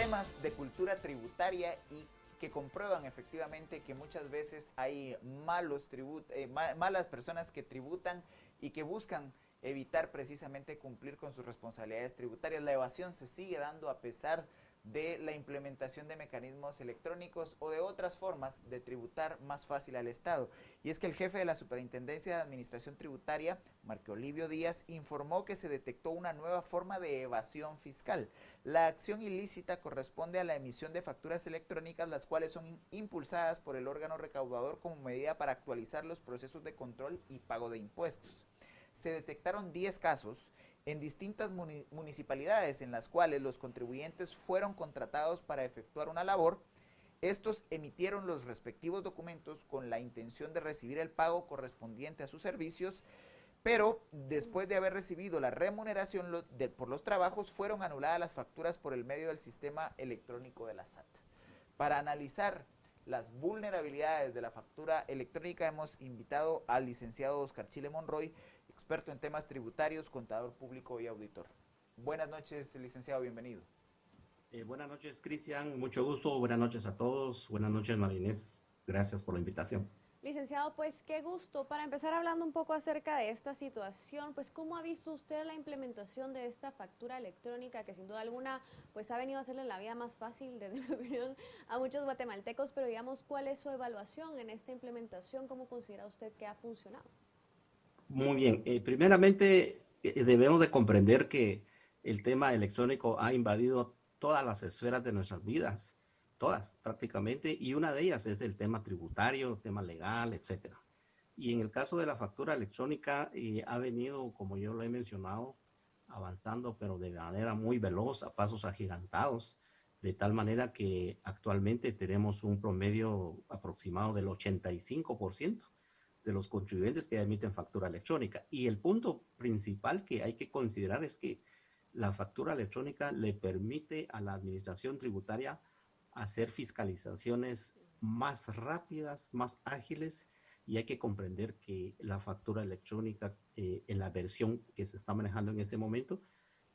temas de cultura tributaria y que comprueban efectivamente que muchas veces hay malas personas que tributan y que buscan evitar precisamente cumplir con sus responsabilidades tributarias. La evasión se sigue dando a pesar de la implementación de mecanismos electrónicos o de otras formas de tributar más fácil al Estado. Y es que el jefe de la Superintendencia de Administración Tributaria, Marco Olivio Díaz, informó que se detectó una nueva forma de evasión fiscal. La acción ilícita corresponde a la emisión de facturas electrónicas, las cuales son impulsadas por el órgano recaudador como medida para actualizar los procesos de control y pago de impuestos. Se detectaron 10 casos en distintas municipalidades en las cuales los contribuyentes fueron contratados para efectuar una labor. Estos emitieron los respectivos documentos con la intención de recibir el pago correspondiente a sus servicios, pero después de haber recibido la remuneración por los trabajos, fueron anuladas las facturas por el medio del sistema electrónico de la SAT. Para analizar las vulnerabilidades de la factura electrónica hemos invitado al licenciado Oscar Chile Monroy, experto en temas tributarios, contador público y auditor. Buenas noches, licenciado, bienvenido. Buenas noches, Cristian, mucho gusto, buenas noches a todos, buenas noches, Marinés, gracias por la invitación. Licenciado, pues qué gusto. Para empezar hablando un poco acerca de esta situación, pues ¿cómo ha visto usted la implementación de esta factura electrónica que sin duda alguna pues ha venido a hacerle la vida más fácil, desde mi opinión, a muchos guatemaltecos? Pero digamos, ¿cuál es su evaluación en esta implementación? ¿Cómo considera usted que ha funcionado? Muy bien, primeramente debemos de comprender que el tema electrónico ha invadido todas las esferas de nuestras vidas, todas prácticamente, y una de ellas es el tema tributario, tema legal, etcétera. Y en el caso de la factura electrónica, ha venido, como yo lo he mencionado, avanzando, pero de manera muy veloz, a pasos agigantados, de tal manera que actualmente tenemos un promedio aproximado del 85% de los contribuyentes que emiten factura electrónica. Y el punto principal que hay que considerar es que la factura electrónica le permite a la administración tributaria hacer fiscalizaciones más rápidas, más ágiles, y hay que comprender que la factura electrónica en la versión que se está manejando en este momento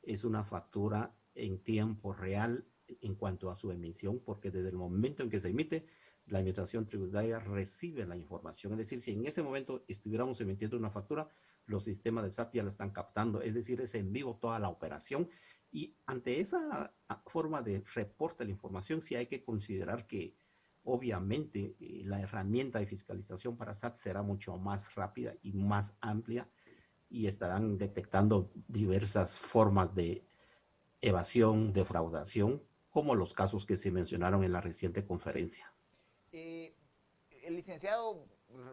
es una factura en tiempo real en cuanto a su emisión, porque desde el momento en que se emite, la administración tributaria recibe la información. Es decir, si en ese momento estuviéramos emitiendo una factura, los sistemas de SAT ya lo están captando, es decir, es en vivo toda la operación. Y ante esa forma de reporte de la información, sí hay que considerar que obviamente la herramienta de fiscalización para SAT será mucho más rápida y más amplia, y estarán detectando diversas formas de evasión, defraudación, como los casos que se mencionaron en la reciente conferencia. Eh, el licenciado,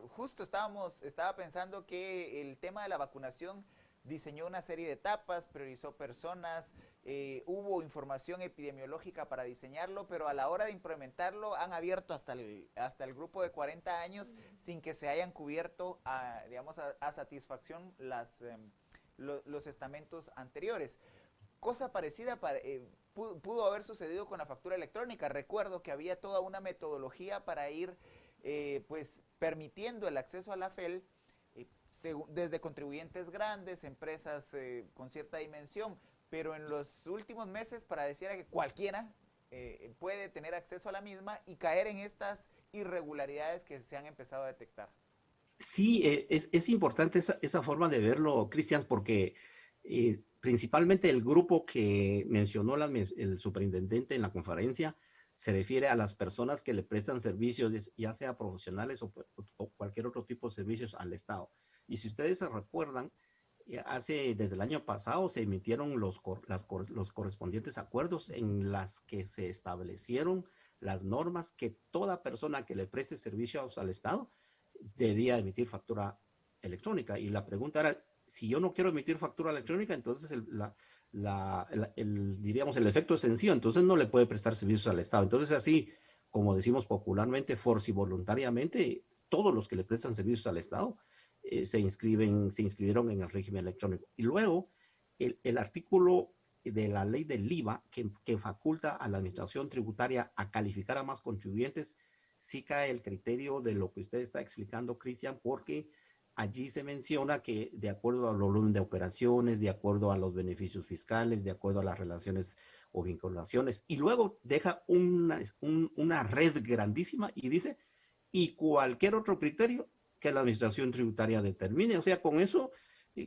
justo estaba pensando que el tema de la vacunación diseñó una serie de etapas, priorizó personas, hubo información epidemiológica para diseñarlo, pero a la hora de implementarlo han abierto hasta el grupo de 40 años sin que se hayan cubierto a satisfacción los estamentos anteriores. Cosa parecida pudo haber sucedido con la factura electrónica. Recuerdo que había toda una metodología para ir pues permitiendo el acceso a la FEL desde contribuyentes grandes, empresas con cierta dimensión, pero en los últimos meses pareciera que cualquiera puede tener acceso a la misma y caer en estas irregularidades que se han empezado a detectar. Sí, es importante esa forma de verlo, Cristian, porque principalmente el grupo que mencionó el superintendente en la conferencia se refiere a las personas que le prestan servicios, ya sea profesionales o cualquier otro tipo de servicios al Estado. Y si ustedes se recuerdan, desde el año pasado se emitieron los correspondientes acuerdos en las que se establecieron las normas que toda persona que le preste servicios al Estado debía emitir factura electrónica. Y la pregunta era, si yo no quiero emitir factura electrónica, entonces diríamos, el efecto es sencillo, entonces no le puede prestar servicios al Estado. Entonces así, como decimos popularmente, voluntariamente, todos los que le prestan servicios al Estado se inscribieron en el régimen electrónico. Y luego, el artículo de la ley del IVA que faculta a la administración tributaria a calificar a más contribuyentes, sí cae el criterio de lo que usted está explicando, Cristian, porque allí se menciona que de acuerdo al volumen de operaciones, de acuerdo a los beneficios fiscales, de acuerdo a las relaciones o vinculaciones, y luego deja una red grandísima y dice, y cualquier otro criterio que la administración tributaria determine. O sea, con eso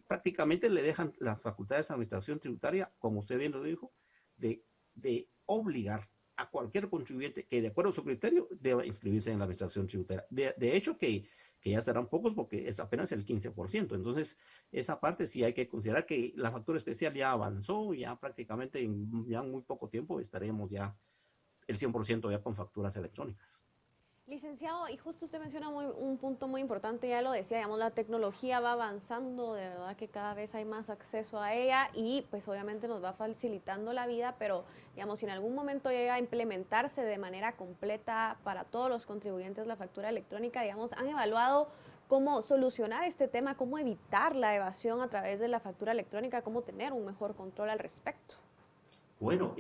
prácticamente le dejan las facultades de administración tributaria, como usted bien lo dijo, de obligar a cualquier contribuyente que de acuerdo a su criterio deba inscribirse en la administración tributaria. De hecho que ya serán pocos porque es apenas el 15%. Entonces, esa parte sí hay que considerar que la factura especial ya avanzó, ya prácticamente en ya muy poco tiempo estaremos ya el 100% ya con facturas electrónicas. Licenciado, y justo usted menciona un punto muy importante, ya lo decía, digamos, la tecnología va avanzando, de verdad que cada vez hay más acceso a ella y pues obviamente nos va facilitando la vida, pero digamos, si en algún momento llega a implementarse de manera completa para todos los contribuyentes la factura electrónica, digamos, ¿han evaluado cómo solucionar este tema, cómo evitar la evasión a través de la factura electrónica, cómo tener un mejor control al respecto? Bueno,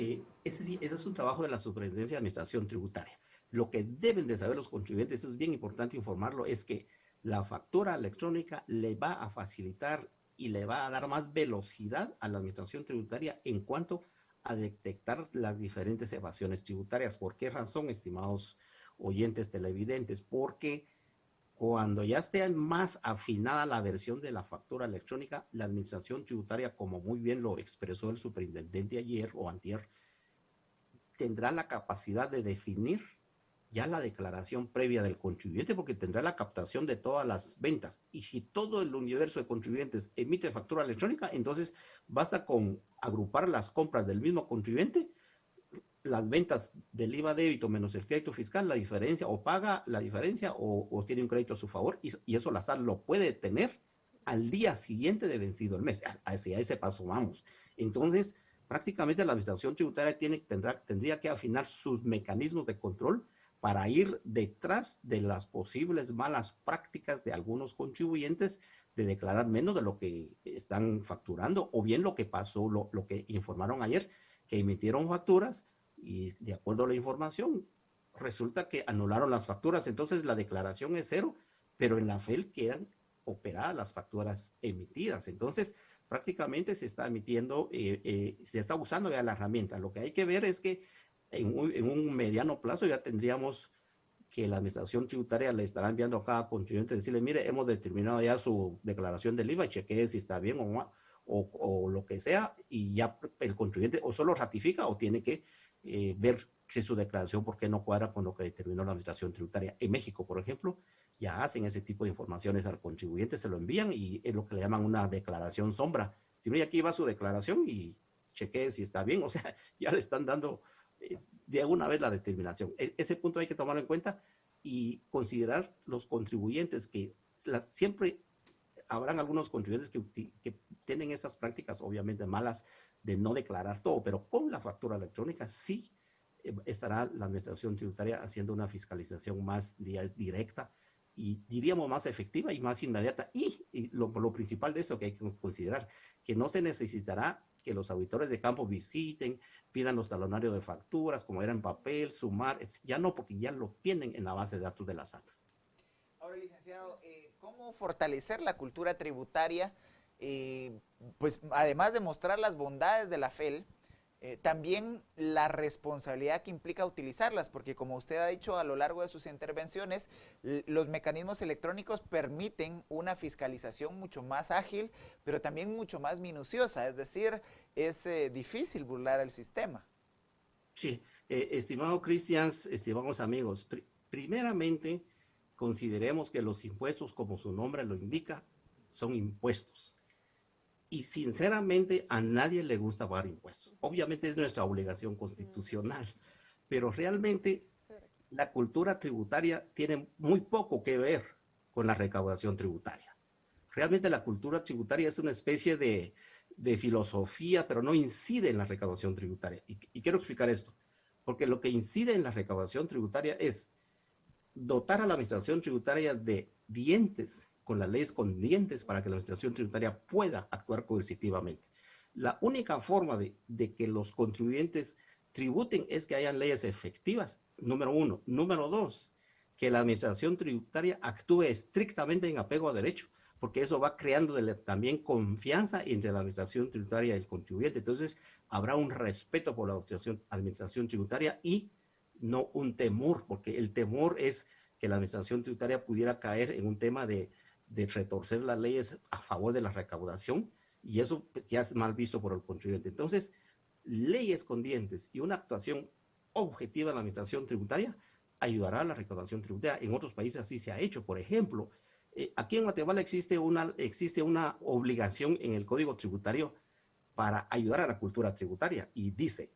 ese es un trabajo de la Superintendencia de Administración Tributaria. Lo que deben de saber los contribuyentes, eso es bien importante informarlo, es que la factura electrónica le va a facilitar y le va a dar más velocidad a la Administración Tributaria en cuanto a detectar las diferentes evasiones tributarias. ¿Por qué razón, estimados oyentes televidentes? Porque cuando ya esté más afinada la versión de la factura electrónica, la Administración Tributaria, como muy bien lo expresó el superintendente ayer o antier, tendrá la capacidad de definir ya la declaración previa del contribuyente, porque tendrá la captación de todas las ventas. Y si todo el universo de contribuyentes emite factura electrónica, entonces basta con agrupar las compras del mismo contribuyente, las ventas del IVA débito menos el crédito fiscal, la diferencia, o paga la diferencia o tiene un crédito a su favor, y eso la SAT lo puede tener al día siguiente de vencido el mes. Hacia ese paso vamos. Entonces, prácticamente la administración tributaria tendría que afinar sus mecanismos de control para ir detrás de las posibles malas prácticas de algunos contribuyentes de declarar menos de lo que están facturando, o bien lo que pasó, lo que informaron ayer, que emitieron facturas y de acuerdo a la información resulta que anularon las facturas, entonces la declaración es cero, pero en la FEL quedan operadas las facturas emitidas. Entonces, prácticamente se está emitiendo, se está usando ya la herramienta. Lo que hay que ver es que en un mediano plazo ya tendríamos que la administración tributaria le estará enviando a cada contribuyente decirle, mire, hemos determinado ya su declaración del IVA, chequee si está bien o lo que sea, y ya el contribuyente o solo ratifica o tiene que ver si su declaración, por qué no cuadra con lo que determinó la administración tributaria. En México, por ejemplo, ya hacen ese tipo de informaciones al contribuyente, se lo envían y es lo que le llaman una declaración sombra. Si mira, aquí va su declaración y chequee si está bien, o sea, ya le están dando de alguna vez la determinación. Ese punto hay que tomarlo en cuenta y considerar los contribuyentes que siempre habrán algunos contribuyentes que tienen esas prácticas obviamente malas de no declarar todo, pero con la factura electrónica sí estará la administración tributaria haciendo una fiscalización más directa y diríamos más efectiva y más inmediata. Y lo principal de eso que hay que considerar, que no se necesitará que los auditores de campo visiten, pidan los talonarios de facturas, como era en papel, sumar, ya no, porque ya lo tienen en la base de datos de la SAT. Ahora, licenciado, ¿cómo fortalecer la cultura tributaria? Pues además de mostrar las bondades de la FEL, también la responsabilidad que implica utilizarlas, porque como usted ha dicho a lo largo de sus intervenciones, los mecanismos electrónicos permiten una fiscalización mucho más ágil, pero también mucho más minuciosa, es decir, es difícil burlar el sistema. Sí, estimado Cristian, estimados amigos, primeramente consideremos que los impuestos, como su nombre lo indica, son impuestos. Y sinceramente a nadie le gusta pagar impuestos. Obviamente es nuestra obligación constitucional, pero realmente la cultura tributaria tiene muy poco que ver con la recaudación tributaria. Realmente la cultura tributaria es una especie de filosofía, pero no incide en la recaudación tributaria. Y quiero explicar esto, porque lo que incide en la recaudación tributaria es dotar a la administración tributaria de dientes, con las leyes con dientes, para que la administración tributaria pueda actuar coercitivamente. La única forma de que los contribuyentes tributen es que hayan leyes efectivas, número uno. Número dos, que la administración tributaria actúe estrictamente en apego a derecho, porque eso va creando también confianza entre la administración tributaria y el contribuyente. Entonces, habrá un respeto por la administración tributaria y no un temor, porque el temor es que la administración tributaria pudiera caer en un tema de retorcer las leyes a favor de la recaudación, y eso ya es mal visto por el contribuyente. Entonces, leyes con dientes y una actuación objetiva de la administración tributaria ayudará a la recaudación tributaria. En otros países así se ha hecho. Por ejemplo, aquí en Guatemala existe una obligación en el Código Tributario para ayudar a la cultura tributaria, y dice: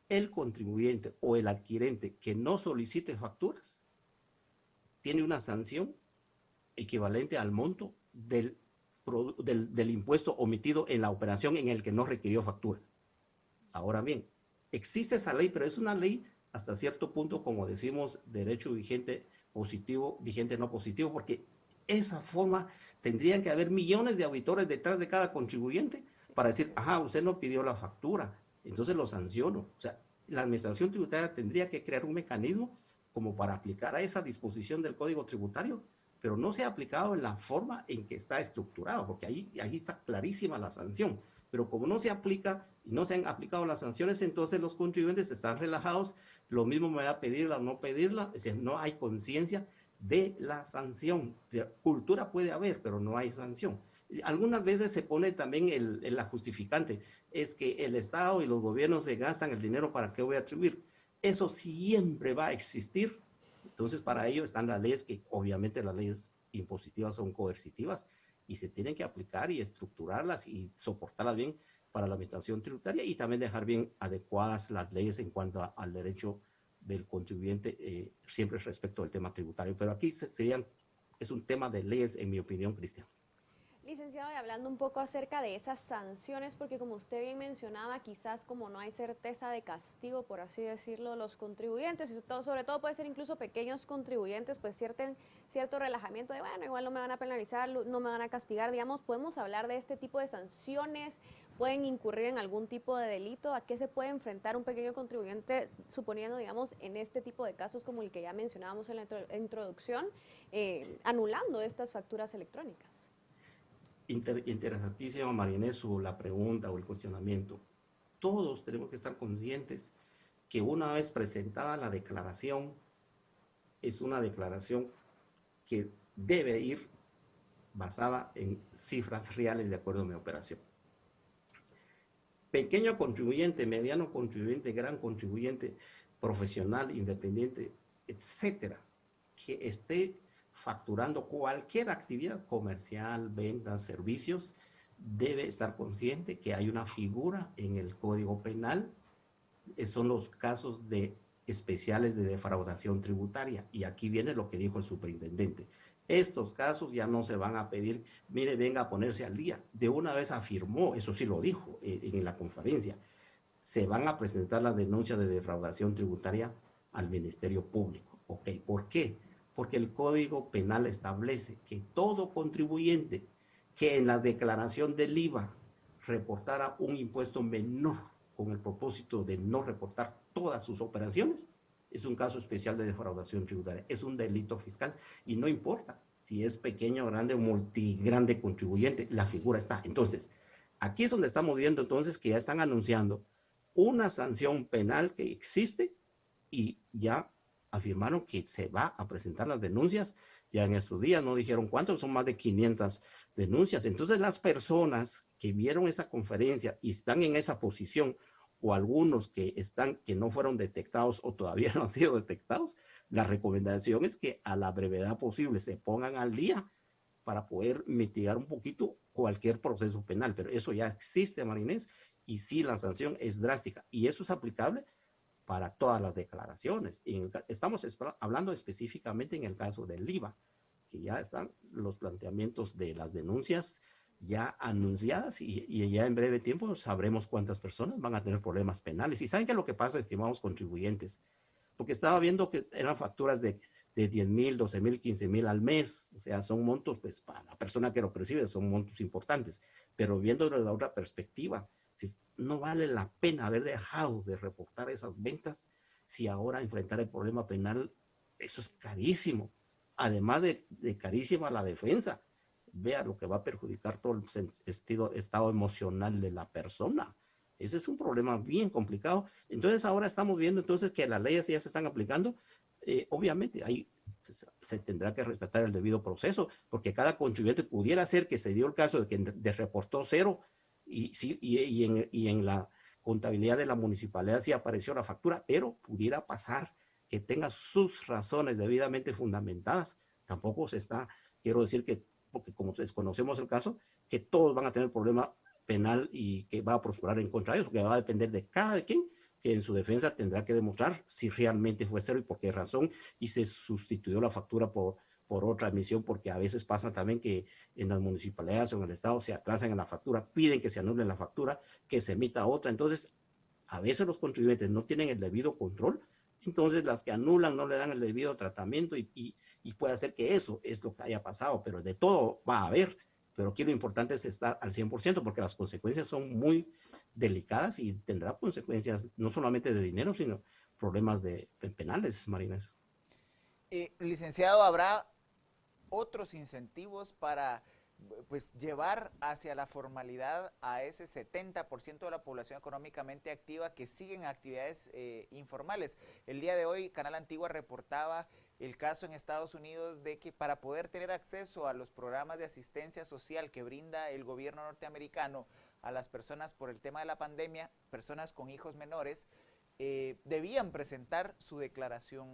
el contribuyente o el adquirente que no solicite facturas tiene una sanción equivalente al monto del impuesto omitido en la operación en el que no requirió factura. Ahora bien, existe esa ley, pero es una ley hasta cierto punto, como decimos, derecho vigente positivo, vigente no positivo, porque esa forma tendrían que haber millones de auditores detrás de cada contribuyente para decir: ajá, usted no pidió la factura, entonces lo sanciono. O sea, la administración tributaria tendría que crear un mecanismo como para aplicar a esa disposición del Código Tributario, pero no se ha aplicado en la forma en que está estructurado, porque ahí está clarísima la sanción. Pero como no se aplica y no se han aplicado las sanciones, entonces los contribuyentes están relajados. Lo mismo me va a pedirla o no pedirla, es decir, no hay conciencia de la sanción. Cultura puede haber, pero no hay sanción. Algunas veces se pone también la justificante, es que el Estado y los gobiernos se gastan el dinero, ¿para qué voy a atribuir? Eso siempre va a existir. Entonces, para ello están las leyes, que obviamente las leyes impositivas son coercitivas y se tienen que aplicar y estructurarlas y soportarlas bien para la administración tributaria, y también dejar bien adecuadas las leyes en cuanto al derecho del contribuyente, siempre respecto al tema tributario. Pero aquí es un tema de leyes, en mi opinión, Cristian. Licenciado, y hablando un poco acerca de esas sanciones, porque como usted bien mencionaba, quizás como no hay certeza de castigo, por así decirlo, los contribuyentes, y sobre todo puede ser incluso pequeños contribuyentes, pues cierto relajamiento de, bueno, igual no me van a penalizar, no me van a castigar, digamos, podemos hablar de este tipo de sanciones, pueden incurrir en algún tipo de delito, ¿a qué se puede enfrentar un pequeño contribuyente, suponiendo, digamos, en este tipo de casos como el que ya mencionábamos en la introducción, anulando estas facturas electrónicas? Interesantísima, Marinés, la pregunta o el cuestionamiento. Todos tenemos que estar conscientes que una vez presentada la declaración, es una declaración que debe ir basada en cifras reales de acuerdo a mi operación. Pequeño contribuyente, mediano contribuyente, gran contribuyente, profesional, independiente, etcétera, que esté facturando cualquier actividad comercial, ventas, servicios, debe estar consciente que hay una figura en el Código Penal, son los casos especiales de defraudación tributaria, y aquí viene lo que dijo el superintendente. Estos casos ya no se van a pedir, mire, venga a ponerse al día. De una vez afirmó, eso sí lo dijo en la conferencia, se van a presentar las denuncias de defraudación tributaria al Ministerio Público. Ok, ¿por qué? Porque el Código Penal establece que todo contribuyente que en la declaración del IVA reportara un impuesto menor con el propósito de no reportar todas sus operaciones, es un caso especial de defraudación tributaria, es un delito fiscal, y no importa si es pequeño, grande o multigrande contribuyente, la figura está. Entonces, aquí es donde estamos viendo entonces que ya están anunciando una sanción penal que existe, y ya afirmaron que se va a presentar las denuncias. Ya en estos días no dijeron cuántos, son más de 500 denuncias. Entonces, las personas que vieron esa conferencia y están en esa posición, o algunos que no fueron detectados o todavía no han sido detectados, la recomendación es que a la brevedad posible se pongan al día para poder mitigar un poquito cualquier proceso penal. Pero eso ya existe, Marinés, y sí, la sanción es drástica, y eso es aplicable para todas las declaraciones. Estamos hablando específicamente en el caso del IVA, que ya están los planteamientos de las denuncias ya anunciadas, y ya en breve tiempo sabremos cuántas personas van a tener problemas penales. ¿Y saben qué es lo que pasa, estimados contribuyentes? Porque estaba viendo que eran facturas de 10,000, 12,000, 15,000 al mes. O sea, son montos, pues para la persona que lo percibe, son montos importantes. Pero viéndolo de la otra perspectiva, si no vale la pena haber dejado de reportar esas ventas, si ahora enfrentar el problema penal, eso es carísimo. Además de carísima la defensa. vea lo que va a perjudicar todo el estado emocional de la persona. Ese es un problema bien complicado. Entonces ahora estamos viendo entonces que las leyes ya se están aplicando. Obviamente ahí se tendrá que respetar el debido proceso, porque cada contribuyente pudiera ser que se dio el caso de que reportó cero y en la contabilidad de la municipalidad sí apareció la factura, pero pudiera pasar que tenga sus razones debidamente fundamentadas. Tampoco se está, quiero decir que, porque como desconocemos el caso, que todos van a tener problema penal y que va a prosperar en contra de ellos, porque va a depender de cada quien, que en su defensa tendrá que demostrar si realmente fue cero y por qué razón, y se sustituyó la factura por otra emisión, porque a veces pasa también que en las municipalidades o en el estado se atrasan en la factura, piden que se anule la factura, que se emita otra. Entonces a veces los contribuyentes no tienen el debido control, entonces las que anulan no le dan el debido tratamiento y puede hacer que eso es lo que haya pasado, pero de todo va a haber. Pero aquí lo importante es estar al 100% porque las consecuencias son muy delicadas y tendrá consecuencias no solamente de dinero, sino problemas penales, Marines. Licenciado, ¿habrá otros incentivos para pues llevar hacia la formalidad a ese 70% de la población económicamente activa que siguen actividades informales? El día de hoy Canal Antigua reportaba el caso en Estados Unidos de que para poder tener acceso a los programas de asistencia social que brinda el gobierno norteamericano a las personas por el tema de la pandemia, personas con hijos menores, debían presentar su declaración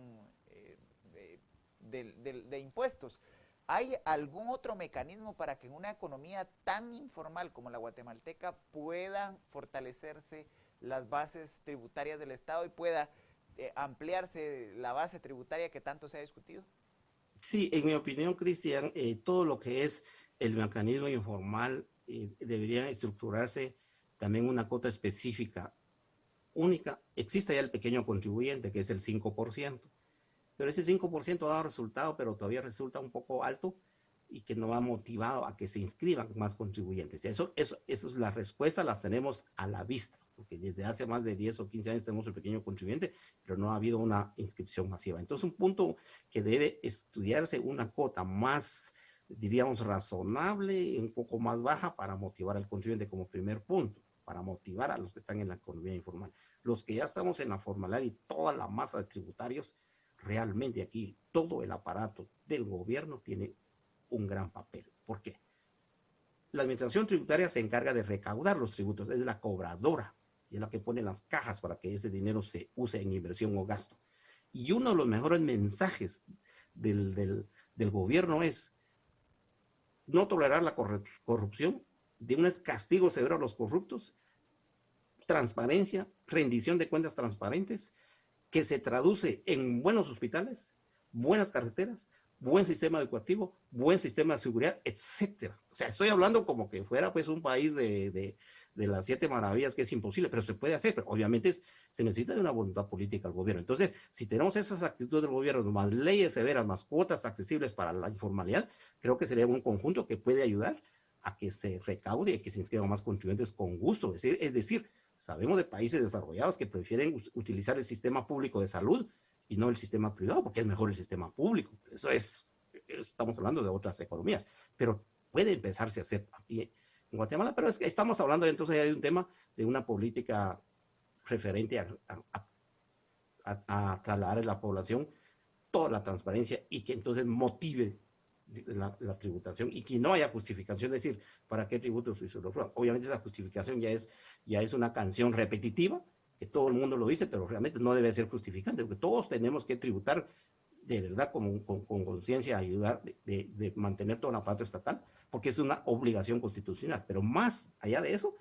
de impuestos. ¿Hay algún otro mecanismo para que en una economía tan informal como la guatemalteca puedan fortalecerse las bases tributarias del Estado y pueda ampliarse la base tributaria que tanto se ha discutido? Sí, en mi opinión, Cristian, todo lo que es el mecanismo informal debería estructurarse también una cota específica, única. Existe ya el pequeño contribuyente, que es el 5%. Pero ese 5% ha dado resultado, pero todavía resulta un poco alto y que no ha motivado a que se inscriban más contribuyentes. Eso es la respuesta, las tenemos a la vista, porque desde hace más de 10 o 15 años tenemos el pequeño contribuyente, pero no ha habido una inscripción masiva. Entonces, un punto que debe estudiarse una cuota más, diríamos, razonable, un poco más baja para motivar al contribuyente como primer punto, para motivar a los que están en la economía informal. Los que ya estamos en la formalidad y toda la masa de tributarios, realmente aquí todo el aparato del gobierno tiene un gran papel. ¿Por qué? La administración tributaria se encarga de recaudar los tributos, es la cobradora y es la que pone las cajas para que ese dinero se use en inversión o gasto. Y uno de los mejores mensajes del gobierno es no tolerar la corrupción, de un castigo severo a los corruptos, transparencia, rendición de cuentas transparentes, que se traduce en buenos hospitales, buenas carreteras, buen sistema educativo, buen sistema de seguridad, etcétera. O sea, estoy hablando como que fuera pues un país de las 7 maravillas, que es imposible, pero se puede hacer, pero obviamente se necesita de una voluntad política del gobierno. Entonces, si tenemos esas actitudes del gobierno, más leyes severas, más cuotas accesibles para la informalidad, creo que sería un conjunto que puede ayudar a que se recaude y que se inscriban más contribuyentes con gusto. Es decir, sabemos de países desarrollados que prefieren utilizar el sistema público de salud y no el sistema privado, porque es mejor el sistema público. Estamos hablando de otras economías, pero puede empezarse a hacer aquí en Guatemala, pero estamos hablando entonces ya de un tema de una política referente a trasladar a la población toda la transparencia y que entonces motive la tributación y que no haya justificación, es decir, ¿para qué tributo si se lo prueba? Obviamente esa justificación ya es una canción repetitiva, que todo el mundo lo dice, pero realmente no debe ser justificante, porque todos tenemos que tributar de verdad con conciencia, ayudar de mantener todo el aparato estatal, porque es una obligación constitucional, pero más allá de eso,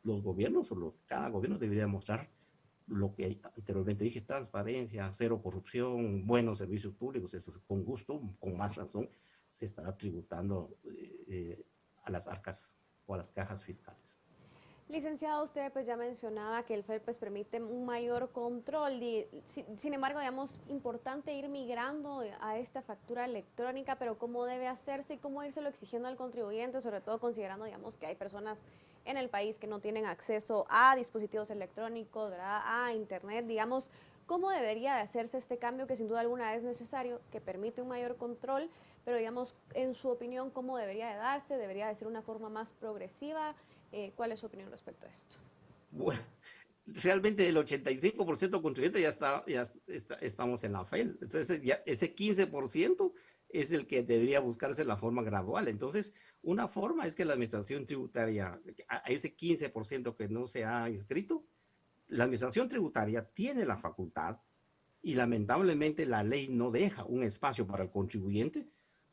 los gobiernos cada gobierno debería mostrar lo que anteriormente dije, transparencia, cero corrupción, buenos servicios públicos, eso con gusto, con más razón, se estará tributando a las arcas o a las cajas fiscales. Licenciado, usted pues ya mencionaba que el FER pues permite un mayor control, sin embargo, digamos, importante ir migrando a esta factura electrónica, pero cómo debe hacerse y cómo írselo exigiendo al contribuyente, sobre todo considerando, digamos, que hay personas en el país que no tienen acceso a dispositivos electrónicos, ¿verdad?, a internet, digamos, ¿cómo debería de hacerse este cambio que sin duda alguna es necesario, que permite un mayor control, pero digamos, en su opinión, ¿cómo debería de darse? ¿Debería de ser una forma más progresiva? ¿Cuál es su opinión respecto a esto? Bueno, realmente el 85% contribuyente estamos en la FEL. Entonces, ya ese 15% es el que debería buscarse la forma gradual. Entonces, una forma es que la administración tributaria, a ese 15% que no se ha inscrito, la administración tributaria tiene la facultad y lamentablemente la ley no deja un espacio para el contribuyente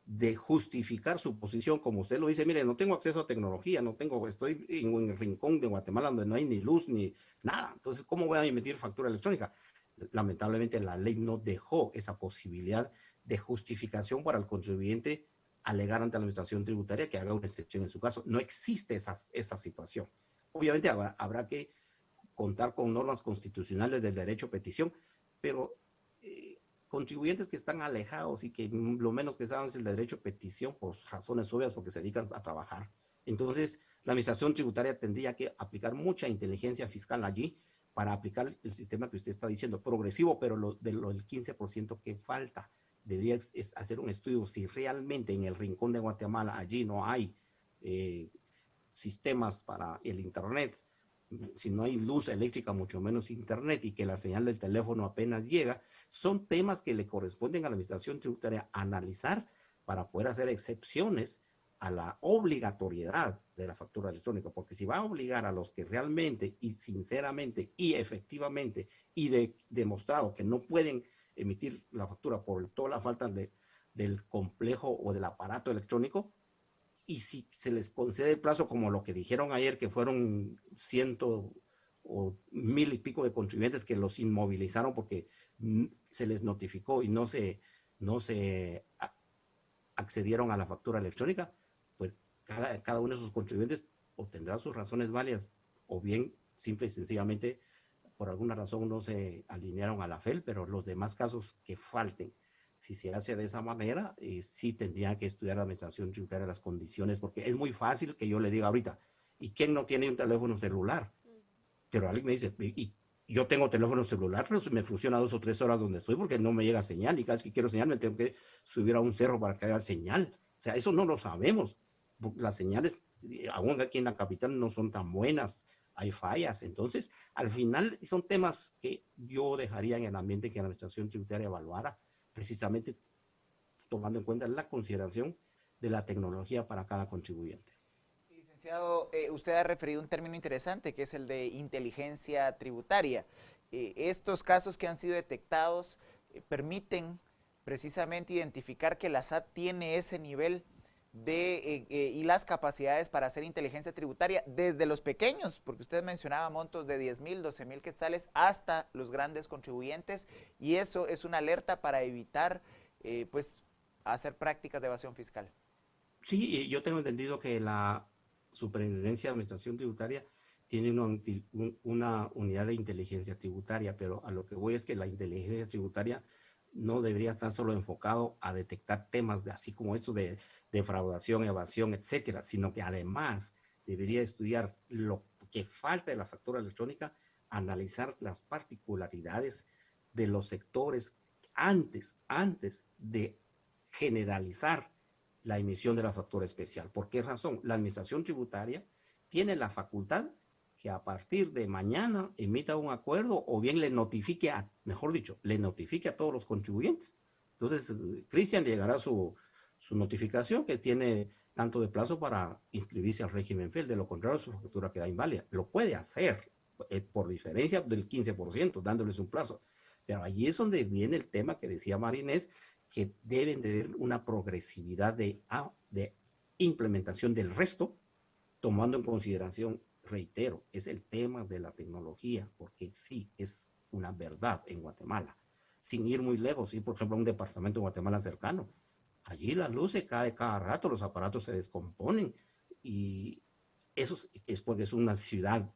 de justificar su posición, como usted lo dice, mire, no tengo acceso a tecnología, estoy en el rincón de Guatemala donde no hay ni luz ni nada, entonces, ¿cómo voy a emitir factura electrónica? Lamentablemente la ley no dejó esa posibilidad de justificación para el contribuyente alegar ante la administración tributaria que haga una excepción en su caso. No existe esa situación. Obviamente habrá que contar con normas constitucionales del derecho a petición, pero contribuyentes que están alejados y que lo menos que saben es el derecho a petición por razones obvias porque se dedican a trabajar. Entonces, la administración tributaria tendría que aplicar mucha inteligencia fiscal allí para aplicar el sistema que usted está diciendo, progresivo, pero del 15% que falta. Debería hacer un estudio si realmente en el rincón de Guatemala allí no hay sistemas para el Internet, si no hay luz eléctrica, mucho menos internet, y que la señal del teléfono apenas llega, son temas que le corresponden a la administración tributaria analizar para poder hacer excepciones a la obligatoriedad de la factura electrónica, porque si va a obligar a los que realmente y sinceramente y efectivamente y demostrado que no pueden emitir la factura por toda la falta del complejo o del aparato electrónico, y si se les concede el plazo, como lo que dijeron ayer, que fueron 100 o 1000 y pico de contribuyentes que los inmovilizaron porque se les notificó y no se accedieron a la factura electrónica, pues cada uno de esos contribuyentes obtendrá sus razones válidas, o bien simple y sencillamente por alguna razón no se alinearon a la FEL, pero los demás casos que falten, si se hace de esa manera, sí tendría que estudiar la administración tributaria las condiciones, porque es muy fácil que yo le diga ahorita, ¿y quién no tiene un teléfono celular? Pero alguien me dice, y yo tengo teléfono celular, pero me funciona 2 o 3 horas donde estoy porque no me llega señal, y cada vez que quiero señal me tengo que subir a un cerro para que haya señal. O sea, eso no lo sabemos. Las señales, aún aquí en la capital, no son tan buenas, hay fallas. Entonces, al final, son temas que yo dejaría en el ambiente que la administración tributaria evaluara, precisamente tomando en cuenta la consideración de la tecnología para cada contribuyente. Licenciado, usted ha referido un término interesante que es el de inteligencia tributaria. Estos casos que han sido detectados permiten precisamente identificar que la SAT tiene ese nivel y las capacidades para hacer inteligencia tributaria desde los pequeños, porque usted mencionaba montos de 10,000, 12,000 quetzales hasta los grandes contribuyentes, y eso es una alerta para evitar pues hacer prácticas de evasión fiscal. Sí, yo tengo entendido que la Superintendencia de Administración Tributaria tiene una unidad de inteligencia tributaria, pero a lo que voy es que la inteligencia tributaria no debería estar solo enfocado a detectar temas así como estos de defraudación, evasión, etcétera, sino que además debería estudiar lo que falta de la factura electrónica, analizar las particularidades de los sectores antes de generalizar la emisión de la factura especial. ¿Por qué razón? La administración tributaria tiene la facultad que a partir de mañana emita un acuerdo o bien le notifique, mejor dicho, le notifique a todos los contribuyentes. Entonces, Cristian llegará su notificación que tiene tanto de plazo para inscribirse al régimen FEL, de lo contrario su factura queda inválida. Lo puede hacer por diferencia del 15%, dándoles un plazo. Pero allí es donde viene el tema que decía Marinés, que deben de ver una progresividad de implementación del resto, tomando en consideración, reitero, es el tema de la tecnología, porque sí, es una verdad en Guatemala. Sin ir muy lejos, ir por ejemplo a un departamento de Guatemala cercano, allí la luz se cae cada rato, los aparatos se descomponen, y eso es porque es una ciudad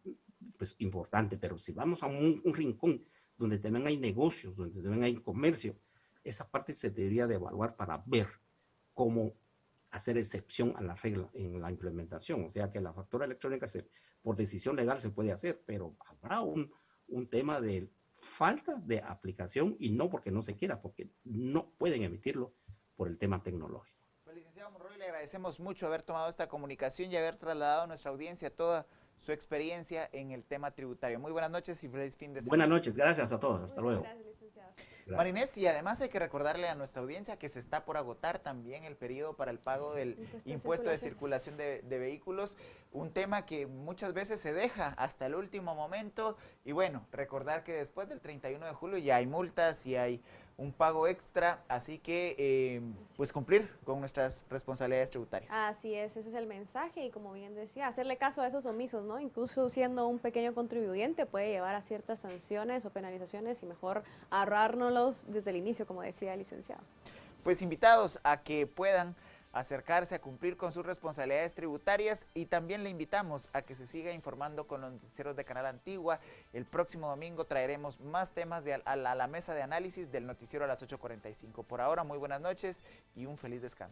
pues, importante, pero si vamos a un rincón donde también hay negocios, donde también hay comercio, esa parte se debería de evaluar para ver cómo hacer excepción a la regla en la implementación. O sea que la factura electrónica por decisión legal se puede hacer, pero habrá un tema de falta de aplicación y no porque no se quiera, porque no pueden emitirlo por el tema tecnológico. agradecemos mucho haber tomado esta comunicación y haber trasladado a nuestra audiencia toda su experiencia en el tema tributario. Muy buenas noches y feliz fin de semana. Buenas noches, gracias a todos, hasta luego. Gracias, licenciado. Gracias. Marinés, y además hay que recordarle a nuestra audiencia que se está por agotar también el periodo para el pago del impuesto de circulación de vehículos, un tema que muchas veces se deja hasta el último momento, y bueno, recordar que después del 31 de julio ya hay multas y hay un pago extra, así que pues cumplir con nuestras responsabilidades tributarias. Así es, ese es el mensaje y como bien decía, hacerle caso a esos omisos, ¿no? Incluso siendo un pequeño contribuyente puede llevar a ciertas sanciones o penalizaciones y mejor ahorrárnoslos desde el inicio, como decía el licenciado. Pues invitados a que puedan acercarse a cumplir con sus responsabilidades tributarias, y también le invitamos a que se siga informando con los noticieros de Canal Antigua. El próximo domingo traeremos más temas a la mesa de análisis del noticiero a las 8:45. Por ahora, muy buenas noches y un feliz descanso.